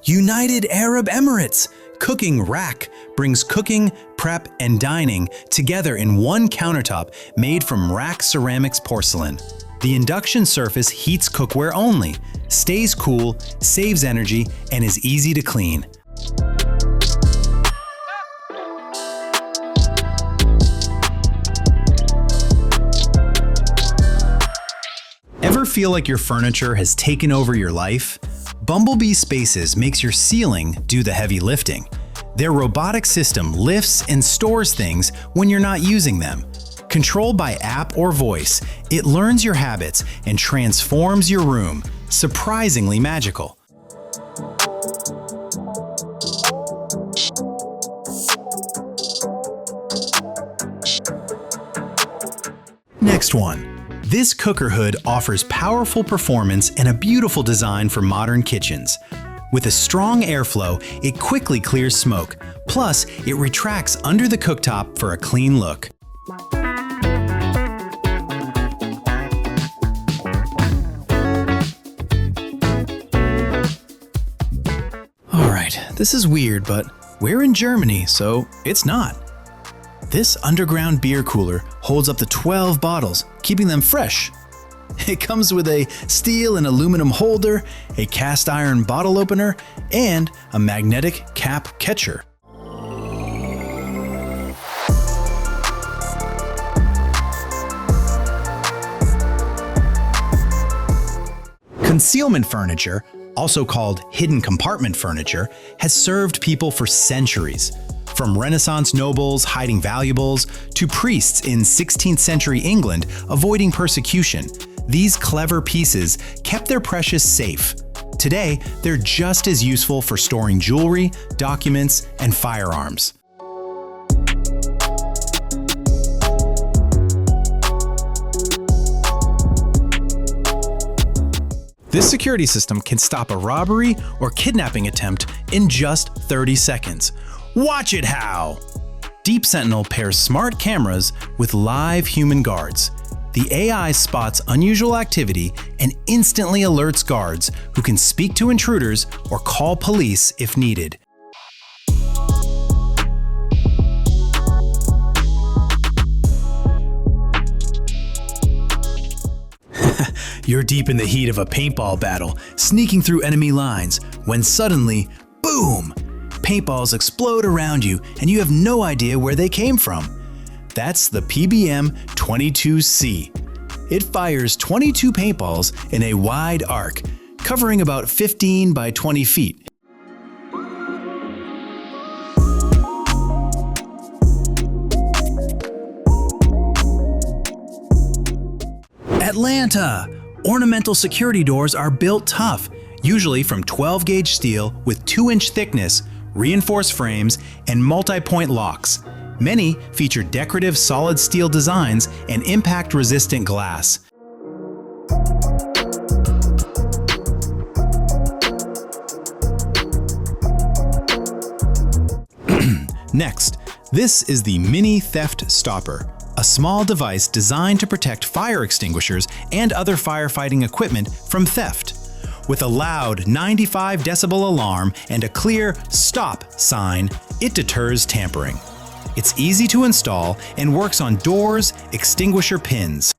United Arab Emirates. Cooking Rack brings cooking, prep, and dining together in one countertop made from Rack Ceramics porcelain. The induction surface heats cookware only, stays cool, saves energy, and is easy to clean. Ever feel like your furniture has taken over your life? Bumblebee Spaces makes your ceiling do the heavy lifting. Their robotic system lifts and stores things when you're not using them. Controlled by app or voice, it learns your habits and transforms your room. Surprisingly magical. Next one. This cooker hood offers powerful performance and a beautiful design for modern kitchens. With a strong airflow, it quickly clears smoke. Plus, it retracts under the cooktop for a clean look. Alright, this is weird, but we're in Germany, so it's not. This underground beer cooler holds up to 12 bottles, keeping them fresh. It comes with a steel and aluminum holder, a cast iron bottle opener, and a magnetic cap catcher. Concealment furniture, also called hidden compartment furniture, has served people for centuries. From Renaissance nobles hiding valuables to priests in 16th century England avoiding persecution, these clever pieces kept their precious safe. Today, they're just as useful for storing jewelry, documents, and firearms. This security system can stop a robbery or kidnapping attempt in just 30 seconds. Watch it how! Deep Sentinel pairs smart cameras with live human guards. The AI spots unusual activity and instantly alerts guards who can speak to intruders or call police if needed. You're deep in the heat of a paintball battle, sneaking through enemy lines, when suddenly, boom! Paintballs explode around you and you have no idea where they came from. That's the PBM-22C. It fires 22 paintballs in a wide arc, covering about 15 by 20 feet. Atlanta! Ornamental security doors are built tough, usually from 12-gauge steel with 2-inch thickness, reinforced frames, and multi-point locks. Many feature decorative solid steel designs and impact-resistant glass. Next, this is the Mini Theft Stopper, a small device designed to protect fire extinguishers and other firefighting equipment from theft. With a loud 95 decibel alarm and a clear "Stop" sign, it deters tampering. It's easy to install and works on doors, extinguisher pins.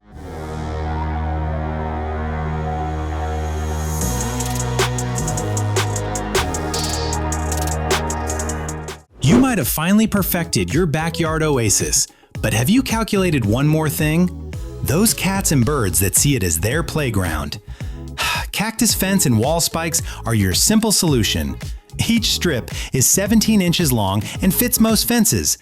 You might have finally perfected your backyard oasis, but have you calculated one more thing? Those cats and birds that see it as their playground. Cactus fence and wall spikes are your simple solution. Each strip is 17 inches long and fits most fences.